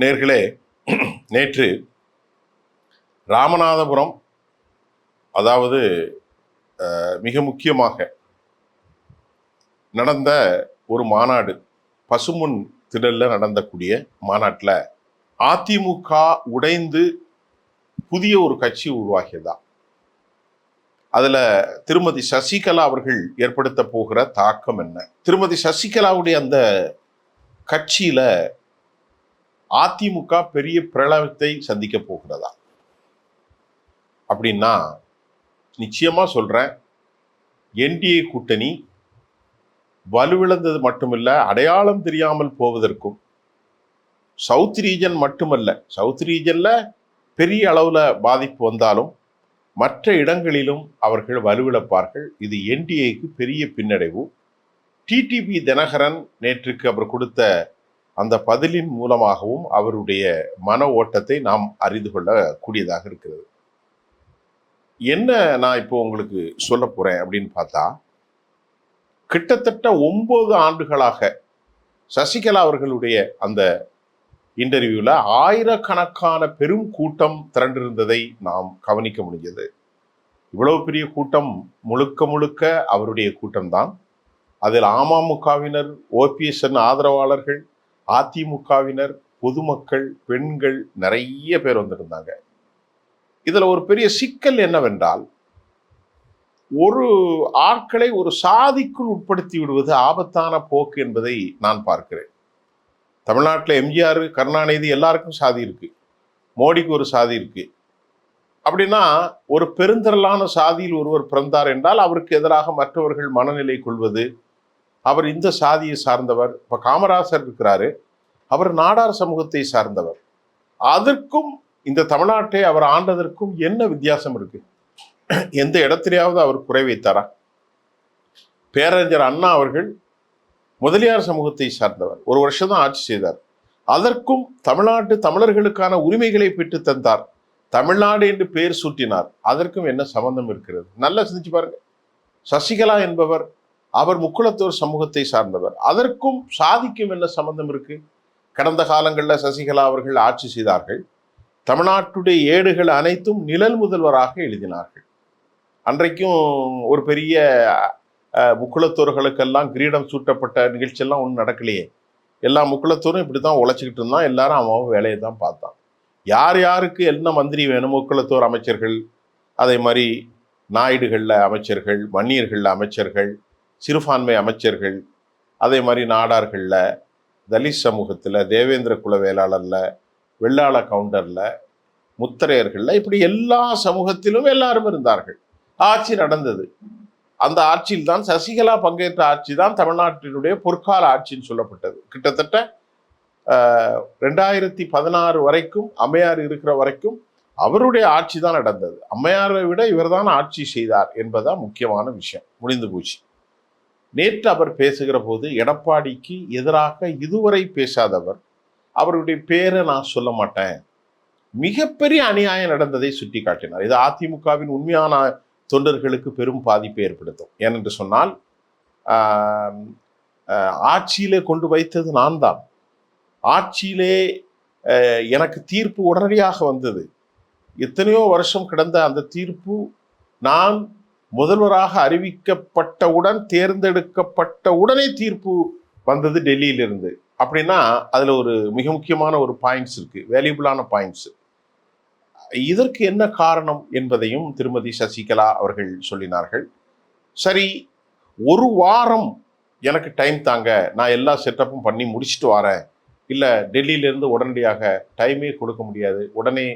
நேர்களே, நேற்று ராமநாதபுரம், அதாவது மிக முக்கியமாக நடந்த ஒரு மாநாடு, பசுமுன் திடல்ல நடந்தக்கூடிய மாநாட்டில் அதிமுக உடைந்து புதிய ஒரு கட்சி உருவாகியதா, அதுல திருமதி சசிகலா அவர்கள் ஏற்படுத்த போகிற தாக்கம் என்ன, திருமதி சசிகலாவுடைய அந்த கட்சியில அதிமுக பெரிய பிரளயத்தை சந்திக்க போகிறதா அப்படின்னா, நிச்சயமா சொல்றேன், என்டிஏ கூட்டணி வலுவிழந்தது மட்டுமில்ல, அடையாளம் தெரியாமல் போவதற்கும், சவுத் ரீஜன் மட்டுமல்ல, சவுத் ரீஜன்ல பெரிய அளவுல பாதிப்பு வந்தாலும் மற்ற இடங்களிலும் அவர்கள் வலுவிழப்பார்கள். இது என்டிஏக்கு பெரிய பின்னடைவு. டிடிவி தினகரன் நேற்றுக்கு அவர் கொடுத்த அந்த பதிலின் மூலமாகவும் அவருடைய மன ஓட்டத்தை நாம் அறிந்து கொள்ளக்கூடியதாக இருக்கிறது. என்ன நான் இப்போ உங்களுக்கு சொல்ல போறேன் அப்படின்னு பார்த்தா, கிட்டத்தட்ட 9 ஆண்டுகளாக சசிகலா அவர்களுடைய அந்த இன்டர்வியூல ஆயிரக்கணக்கான பெரும் கூட்டம் திரண்டிருந்ததை நாம் கவனிக்க முடிஞ்சது. இவ்வளவு பெரிய கூட்டம் முழுக்க முழுக்க அவருடைய கூட்டம்தான். அதில் அமமுகவினர், ஓபிஎஸ் ஆதரவாளர்கள், அதிமுகவினர், பொதுமக்கள், பெண்கள் நிறைய பேர் வந்திருந்தாங்க. இதுல ஒரு பெரிய சிக்கல் என்னவென்றால், ஒரு ஆட்களை ஒரு சாதிக்குள் உட்படுத்தி விடுவது ஆபத்தான போக்கு என்பதை நான் பார்க்கிறேன். தமிழ்நாட்டில் எம்ஜிஆர், கருணாநிதி எல்லாருக்கும் சாதி இருக்கு, மோடிக்கு ஒரு சாதி இருக்கு. அப்படின்னா ஒரு பெருந்திரளான சாதியில் ஒருவர் பிறந்தார் என்றால் அவருக்கு எதிராக மற்றவர்கள் மனநிலை கொள்வது, அவர் இந்த சாதியை சார்ந்தவர். இப்ப காமராசர் இருக்கிறாரு, அவர் நாடார் சமூகத்தை சார்ந்தவர். அதற்கும் இந்த தமிழ்நாட்டை அவர் ஆண்டதற்கும் என்ன வித்தியாசம் இருக்கு? எந்த இடத்திலேயாவது அவர் குறை வைத்தாரா? பேரறிஞர் அண்ணா அவர்கள் முதலியார் சமூகத்தை சார்ந்தவர், ஒரு வருஷம் தான் ஆட்சி செய்தார். அதற்கும் தமிழ்நாட்டு தமிழர்களுக்கான உரிமைகளை பெற்று தந்தார், தமிழ்நாடு என்று பெயர் சூட்டினார். அதற்கும் என்ன சம்பந்தம் இருக்கிறது? நல்லா சிந்திச்சு பாருங்க. சசிகலா என்பவர், அவர் முக்குளத்தோர் சமூகத்தை சார்ந்தவர், அதற்கும் சாதிக்கும் என்ன சம்பந்தம் இருக்கு? கடந்த காலங்களில் சசிகலா அவர்கள் ஆட்சி செய்தார்கள். தமிழ்நாட்டுடைய ஏடுகள் அனைத்தும் நிழல் முதல்வராக எழுதினார்கள். அன்றைக்கும் ஒரு பெரிய முக்குளத்தோர்களுக்கெல்லாம் கிரீடம் சூட்டப்பட்ட நிகழ்ச்சியெல்லாம் ஒன்றும் நடக்கலையே. எல்லா முக்குளத்தோரும் இப்படி தான் உழைச்சிக்கிட்டு இருந்தான், எல்லாரும் அவன் வேலையை தான் பார்த்தான். யார் யாருக்கு என்ன மந்திரி வேணும், முக்குளத்தோர் அமைச்சர்கள், அதே மாதிரி நாயுடுகளில் அமைச்சர்கள், வன்னியர்களில் அமைச்சர்கள், சிறுபான்மை அமைச்சர்கள், அதே மாதிரி நாடார்களில், தலித் சமூகத்தில், தேவேந்திர குல வேளாளரில், வெள்ளாள கவுண்டரில், முத்தரையர்களில், இப்படி எல்லா சமூகத்திலும் எல்லாரும் இருந்தார்கள். ஆட்சி நடந்தது. அந்த ஆட்சியில் தான் சசிகலா பங்கேற்ற ஆட்சி தான் தமிழ்நாட்டினுடைய பொற்கால ஆட்சின்னு சொல்லப்பட்டது. கிட்டத்தட்ட 2016 வரைக்கும், அம்மையார் இருக்கிற வரைக்கும் அவருடைய ஆட்சி தான் நடந்தது. அம்மையாரை விட இவர் தான் ஆட்சி செய்தார் என்பதுதான் முக்கியமான விஷயம். முடிந்து போச்சு. நேற்று அவர் பேசுகிற போது எடப்பாடிக்கு எதிராக இதுவரை பேசாதவர், அவருடைய பேரை நான் சொல்ல மாட்டேன், மிகப்பெரிய அநியாயம் நடந்ததை சுட்டி காட்டினார். இது அதிமுகவின் உண்மையான தொண்டர்களுக்கு பெரும் பாதிப்பை ஏற்படுத்தும். ஏனென்று சொன்னால், ஆட்சியிலே கொண்டு வைத்தது நான் தான். ஆட்சியிலே எனக்கு தீர்ப்பு உடனடியாக வந்தது. எத்தனையோ வருஷம் கிடந்த அந்த தீர்ப்பு நான் முதல்வராக அறிவிக்கப்பட்டவுடன், தேர்ந்தெடுக்கப்பட்ட உடனே தீர்ப்பு வந்தது டெல்லியிலிருந்து. அப்படின்னா அதுல ஒரு மிக முக்கியமான ஒரு பாயிண்ட்ஸ் இருக்கு, வேல்யூபிளான பாயிண்ட்ஸ். இதற்கு என்ன காரணம் என்பதையும் திருமதி சசிகலா அவர்கள் சொல்லினார்கள். சரி, ஒரு வாரம் எனக்கு டைம் தாங்க, நான் எல்லா செட்டப்பும் பண்ணி முடிச்சுட்டு வரேன். இல்லை, டெல்லியிலேருந்து உடனடியாக டைமே கொடுக்க முடியாது, உடனே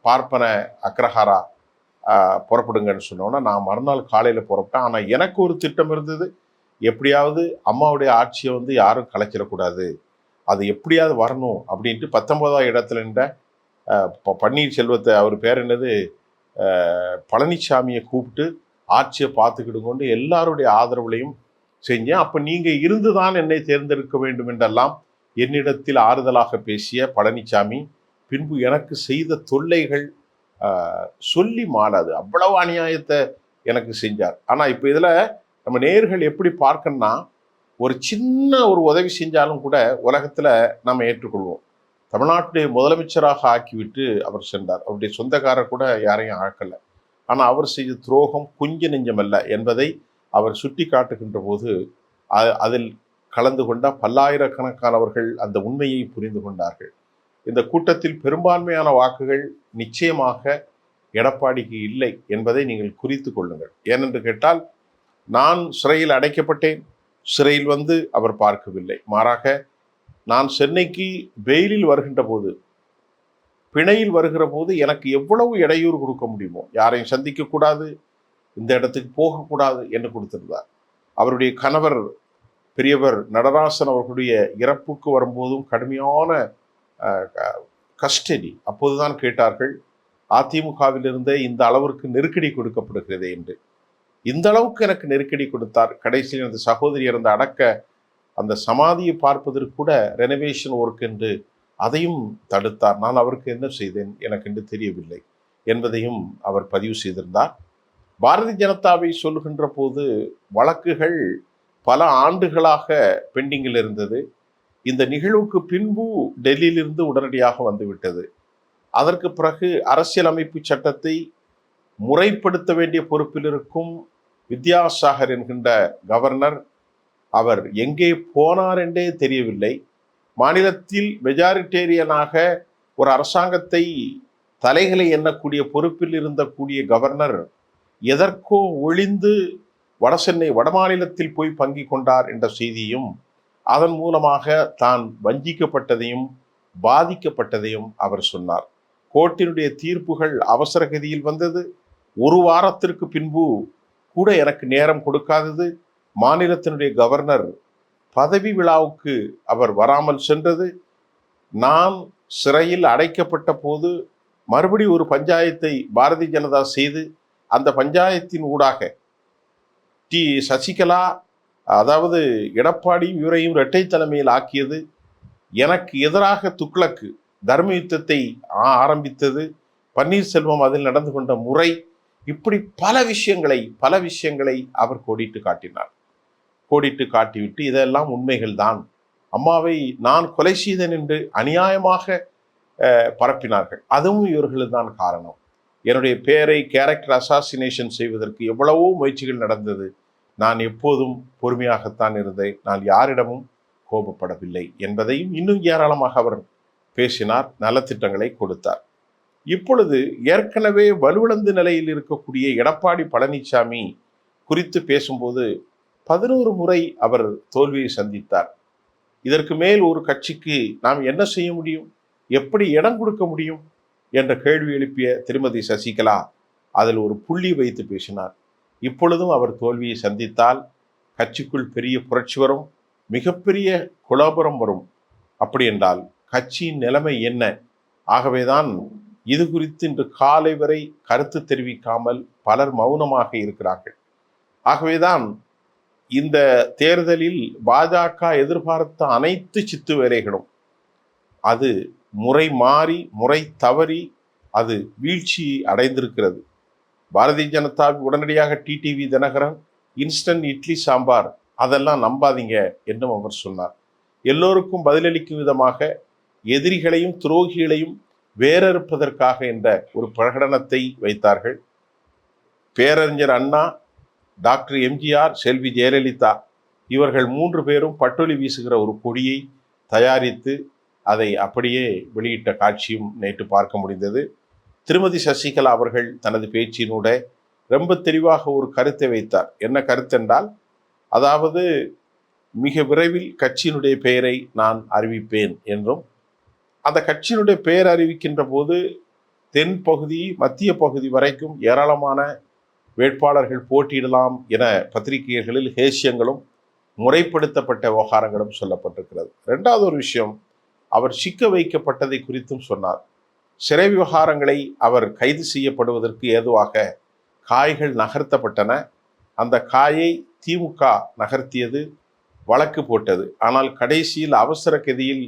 பார்ப்பன அக்ரஹாரா புறப்படுங்கன்னு சொன்னோன்னா நான் மறுநாள் காலையில் புறப்பட்டேன். ஆனால் எனக்கு ஒரு திட்டம் இருந்தது, எப்படியாவது அம்மாவுடைய ஆட்சியை யாரும் கலைச்சிடக்கூடாது, அது எப்படியாவது வரணும் அப்படின்ட்டு 19ஆம் இடத்துல நின்ற பன்னீர்செல்வத்தை, அவர் பேர் என்னது, பழனிசாமியை கூப்பிட்டு ஆட்சியை பார்த்துக்கிடுங்கொண்டு எல்லாருடைய ஆதரவுலையும் செஞ்சேன். அப்போ நீங்கள் இருந்துதான் என்னை தேர்ந்தெடுக்க வேண்டும் என்றெல்லாம் என்னிடத்தில் ஆறுதலாக பேசிய பழனிசாமி பின்பு எனக்கு செய்த தொல்லைகள் சொல்லி மாறாது, அவ்வளவு அநியாயத்தை எனக்கு செஞ்சார். ஆனால் இப்போ இதில் நம்ம நேயர்கள் எப்படி பார்க்கணும்னா, ஒரு சின்ன ஒரு உதவி செஞ்சாலும் கூட உலகத்துல நம்ம ஏற்றுக்கொள்வோம். தமிழ்நாட்டுடைய முதலமைச்சராக ஆக்கிவிட்டு அவர் சென்றார். அவருடைய சொந்தக்காரர் கூட யாரையும் ஆக்கல. ஆனா அவர் செய்த துரோகம் கொஞ்ச நெஞ்சமல்ல என்பதை அவர் சுட்டி காட்டுகின்ற போது அதில் கலந்து கொண்ட பல்லாயிரக்கணக்கானவர்கள் அந்த உண்மையை புரிந்து கொண்டார்கள். இந்த கூட்டத்தில் பெரும்பான்மையான வாக்குகள் நிச்சயமாக எடப்பாடிக்கு இல்லை என்பதை நீங்கள் குறித்து கொள்ளுங்கள். ஏனென்று கேட்டால், நான் சிறையில் அடைக்கப்பட்டேன். சிறையில் வந்து அவர் பார்க்கவில்லை. மாறாக நான் சென்னைக்கு பெயிலில் வருகின்ற போது, பிணையில் வருகிற போது எனக்கு எவ்வளவு இடையூறு கொடுக்க முடியுமோ, யாரையும் சந்திக்க கூடாது, இந்த இடத்துக்கு போகக்கூடாது என்று கொடுத்திருந்தார். அவருடைய கணவர் பெரியவர் நடராசன் அவர்களுடைய இறப்புக்கு வரும்போதும் கடுமையான கஸ்டடி. அப்போதுதான் கேட்டார்கள், அதிமுகவில் இருந்த இந்த அளவிற்கு நெருக்கடி கொடுக்கப்படுகிறது என்று. இந்த அளவுக்கு எனக்கு நெருக்கடி கொடுத்தார். கடைசியில் அந்த சகோதரி இருந்த அடக்க அந்த சமாதியை பார்ப்பதற்கு கூட ரெனோவேஷன் ஒர்க் என்று அதையும் தடுத்தார். நான் அவருக்கு என்ன செய்தேன் எனக்கு என்று தெரியவில்லை என்பதையும் அவர் பதிவு செய்திருந்தார். பாரதிய ஜனதாவை சொல்லுகின்ற போது வழக்குகள் பல ஆண்டுகளாக பெண்டிங்கில் இருந்தது. இந்த நிகழ்வுக்கு பின்பு டெல்லியிலிருந்து உடனடியாக வந்துவிட்டது. அதற்கு பிறகு அரசியலமைப்பு சட்டத்தை முறைப்படுத்த வேண்டிய பொறுப்பில் இருக்கும் வித்யாசாகர் என்கின்ற கவர்னர், அவர் எங்கே போனார் என்றே தெரியவில்லை. மாநிலத்தில் மெஜாரிட்டேரியனாக ஒரு அரசாங்கத்தை தலைகளை எண்ணக்கூடிய பொறுப்பில் இருந்தக்கூடிய கவர்னர் எதற்கோ ஒளிந்து வடசென்னை வடமாநிலத்தில் போய் பங்கி கொண்டார் என்ற செய்தியும், அதன் மூலமாக தான் வஞ்சிக்கப்பட்டதையும் பாதிக்கப்பட்டதையும் அவர் சொன்னார். கோர்ட்டினுடைய தீர்ப்புகள் அவசர கதியில் வந்தது. ஒரு வாரத்திற்கு பின்பு கூட எனக்கு நேரம் கொடுக்காதது. மாநிலத்தினுடைய கவர்னர் பதவி விழாவுக்கு அவர் வராமல் சென்றது. நான் சிறையில் அடைக்கப்பட்ட போது மறுபடி ஒரு பஞ்சாயத்தை பாரதிய ஜனதா செய்து, அந்த பஞ்சாயத்தின் ஊடாக சசிகலா, அதாவது எடப்பாடி இவரையும் இரட்டை தலைமையில் ஆக்கியது. எனக்கு எதிராக துக்ளக்கு தர்ம யுத்தத்தை ஆரம்பித்தது. பன்னீர்செல்வம் அதில் நடந்து கொண்ட முறை, இப்படி பல விஷயங்களை அவர் கோடிட்டு காட்டினார். கோடிட்டு காட்டிவிட்டு இதெல்லாம் உண்மைகள் தான், அம்மாவை நான் கொலை செய்தேன் என்று அநியாயமாக பரப்பினார்கள். அதுவும் இவர்கள் தான் காரணம். என்னுடைய பெயரை கேரக்டர் அசாசினேஷன் செய்வதற்கு எவ்வளவோ முயற்சிகள் நடந்தது. நான் எப்போதும் பொறுமையாகத்தான் இருந்தேன். நான் யாரிடமும் கோபப்படவில்லை என்பதையும் இன்னும் ஏராளமாக அவர் பேசினார். நலத்திட்டங்களை கொடுத்தார். இப்பொழுது ஏற்கனவே வலுவிழந்த நிலையில் இருக்கக்கூடிய எடப்பாடி பழனிசாமி குறித்து பேசும்போது 11 முறை அவர் தோல்வியை சந்தித்தார். இதற்கு மேல் ஒரு கட்சிக்கு நாம் என்ன செய்ய முடியும், எப்படி இடம் கொடுக்க முடியும் என்ற கேள்வி எழுப்பிய திருமதி சசிகலா அதில் ஒரு புள்ளி வைத்து பேசினார். இப்பொழுதும் அவர் தோல்வியை சந்தித்தால் கட்சிக்குள் பெரிய புரட்சி வரும், மிகப்பெரிய குழப்பம் வரும். அப்படி என்றால் கட்சியின் நிலைமை என்ன? ஆகவேதான் இது குறித்து இன்று காலை வரை கருத்து தெரிவிக்காமல் பலர் மௌனமாக இருக்கிறார்கள். ஆகவேதான் இந்த தேர்தலில் பாஜக எதிர்பார்த்த அனைத்து சித்து வேலைகளும் அது முறை மாறி முறை தவறி அது வீழ்ச்சி அடைந்திருக்கிறது. பாரதிய ஜனதா உடனடியாக டிடிவி தினகரன் இன்ஸ்டன்ட் இட்லி சாம்பார் அதெல்லாம் நம்பாதீங்க என்றும் அவர் சொன்னார். எல்லோருக்கும் பதிலளிக்கும் விதமாக எதிரிகளையும் துரோகிகளையும் வேறறுப்பதற்காக என்ற ஒரு பிரகடனத்தை வைத்தார்கள். பேரறிஞர் அண்ணா, டாக்டர் எம்ஜிஆர், செல்வி ஜெயலலிதா இவர்கள் 3 பேரும் பட்டொலி வீசுகிற ஒரு கொடியை தயாரித்து அதை அப்படியே வெளியிட்ட காட்சியும் நேற்று பார்க்க முடிந்தது. திருமதி சசிகலா அவர்கள் தனது பேச்சினூட ரொம்ப தெளிவாக ஒரு கருத்தை வைத்தார். என்ன கருத்தென்றால், அதாவது மிக விரைவில் கட்சியினுடைய பெயரை நான் அறிவிப்பேன் என்றும், அந்த கட்சியினுடைய பெயர் அறிவிக்கின்ற போது தென் பகுதி மத்திய பகுதி வரைக்கும் ஏராளமான வேட்பாளர்கள் போட்டியிடலாம் என பத்திரிகைகளில் ஹேசியங்களும் முறைப்படுத்தப்பட்ட விவகாரங்களும் சொல்லப்பட்டிருக்கிறது. 2வது ஒரு விஷயம், அவர் சிக்க வைக்கப்பட்டதை குறித்தும் சொன்னார். சிறை விவகாரங்களை அவர் கைது செய்யப்படுவதற்கு ஏதுவாக காய்கள் நகர்த்தப்பட்டன. அந்த காயை திமுக நகர்த்தியது, வழக்கு போட்டது. ஆனால் கடைசியில் அவசர கதியில்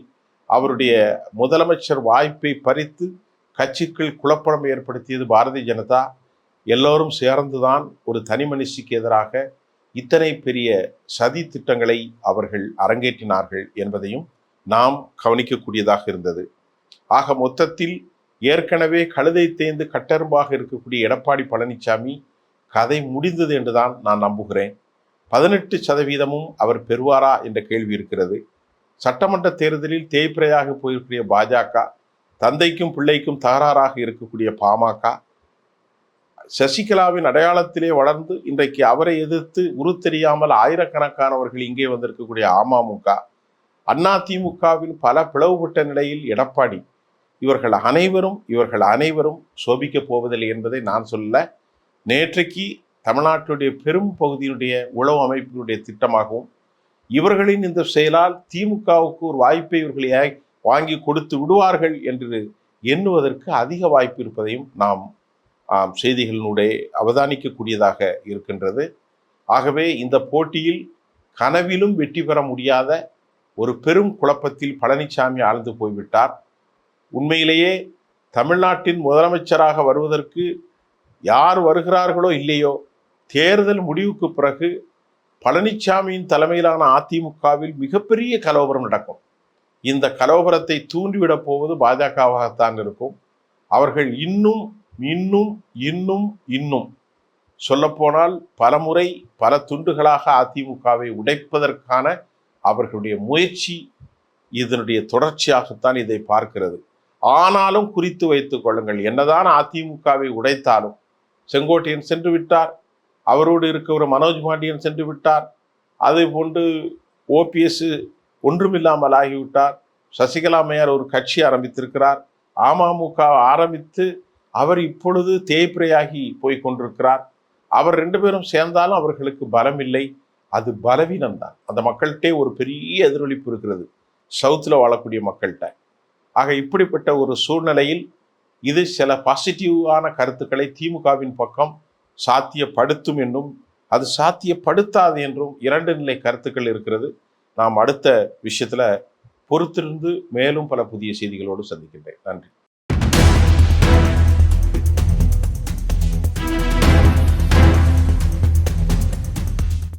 அவருடைய முதலமைச்சர் வாய்ப்பை பறித்து கட்சிக்குள் குழப்பம் ஏற்படுத்தியது பாரதிய ஜனதா. எல்லோரும் சேர்ந்துதான் ஒரு தனி மனுஷிக்கு எதிராக இத்தனை பெரிய சதி திட்டங்களை அவர்கள் அரங்கேற்றினார்கள் என்பதையும் நாம் கவனிக்கக்கூடியதாக இருந்தது. ஆக மொத்தத்தில் ஏற்கனவே கழுதை தேய்ந்து கட்டெரும்பாக இருக்கக்கூடிய எடப்பாடி பழனிசாமி கதை முடிந்தது என்றுதான் நான் நம்புகிறேன். 18% அவர் பெறுவாரா என்ற கேள்வி இருக்கிறது. சட்டமன்ற தேர்தலில் தேய்பிரையாக போயிருக்கிற பாஜக, தந்தைக்கும் பிள்ளைக்கும் தகராறாக இருக்கக்கூடிய பாமக, சசிகலாவின் அடையாளத்திலே வளர்ந்து இன்றைக்கு அவரை எதிர்த்து உருத்தெரியாமல் ஆயிரக்கணக்கானவர்கள் இங்கே வந்திருக்கக்கூடிய அமமுக, அதிமுகவின் பல பிளவுபட்ட நிலையில் எடப்பாடி, இவர்கள் அனைவரும் சோபிக்கப் போவதில்லை என்பதை நான் சொல்ல. நேற்றைக்கு தமிழ்நாட்டுடைய பெரும் பகுதியினுடைய உளவு அமைப்பினுடைய திட்டமாகவும் இவர்களின் இந்த செயலால் திமுகவுக்கு ஒரு வாய்ப்பை இவர்கள் வாங்கி கொடுத்து விடுவார்கள் என்று எண்ணுவதற்கு அதிக வாய்ப்பு இருப்பதையும் நாம் செய்திகளினுடைய அவதானிக்கக்கூடியதாக இருக்கின்றது. ஆகவே இந்த போட்டியில் கனவிலும் வெற்றி பெற முடியாத ஒரு பெரும் குழப்பத்தில் பழனிசாமி ஆழ்ந்து போய்விட்டார். உண்மையிலேயே தமிழ்நாட்டின் முதலமைச்சராக வருவதற்கு யார் வருகிறார்களோ இல்லையோ, தேர்தல் முடிவுக்கு பிறகு பழனிசாமியின் தலைமையிலான அதிமுகவில் மிகப்பெரிய கலவரம் நடக்கும். இந்த கலவரத்தை தூண்டிவிடப் போவது பாஜகவாகத்தான் இருக்கும். அவர்கள் இன்னும் இன்னும் இன்னும் இன்னும் சொல்லப்போனால் பலமுறை பல துண்டுகளாக அதிமுகவை உடைப்பதற்கான அவர்களுடைய முயற்சி இதனுடைய தொடர்ச்சியாகத்தான் இதை பார்க்கிறது. ஆனாலும் குறித்து வைத்துக் கொள்ளுங்கள், என்னதான் அதிமுகவை உடைத்தாலும் செங்கோட்டையன் சென்று விட்டார், அவரோடு இருக்க ஒரு மனோஜ் பாண்டியன் சென்று விட்டார், அதே போன்று ஓபிஎஸ் ஒன்றுமில்லாமல் ஆகிவிட்டார், சசிகலா அம்மையார் ஒரு கட்சி ஆரம்பித்திருக்கிறார், அமமுக ஆரம்பித்து அவர் இப்பொழுது தேய்பிரையாகி போய் கொண்டிருக்கிறார். அவர் 2 பேரும் சேர்ந்தாலும் அவர்களுக்கு பலம் இல்லை, அது பலவீனம்தான். அந்த மக்கள்கிட்டே ஒரு பெரிய எதிரொலிப்பு இருக்கிறது, சவுத்தில் வாழக்கூடிய மக்கள்கிட்ட. ஆக இப்படிப்பட்ட ஒரு சூழ்நிலையில் இது சில பாசிட்டிவான கருத்துக்களை திமுகவின் பக்கம் சாத்தியப்படுத்தும் என்றும் அது சாத்தியப்படுத்தாது என்றும் 2 நிலை கருத்துக்கள் இருக்கிறது. நாம் அடுத்த விஷயத்துல பொறுத்திருந்து மேலும் பல புதிய செய்திகளோடு சந்திக்கின்றேன். நன்றி.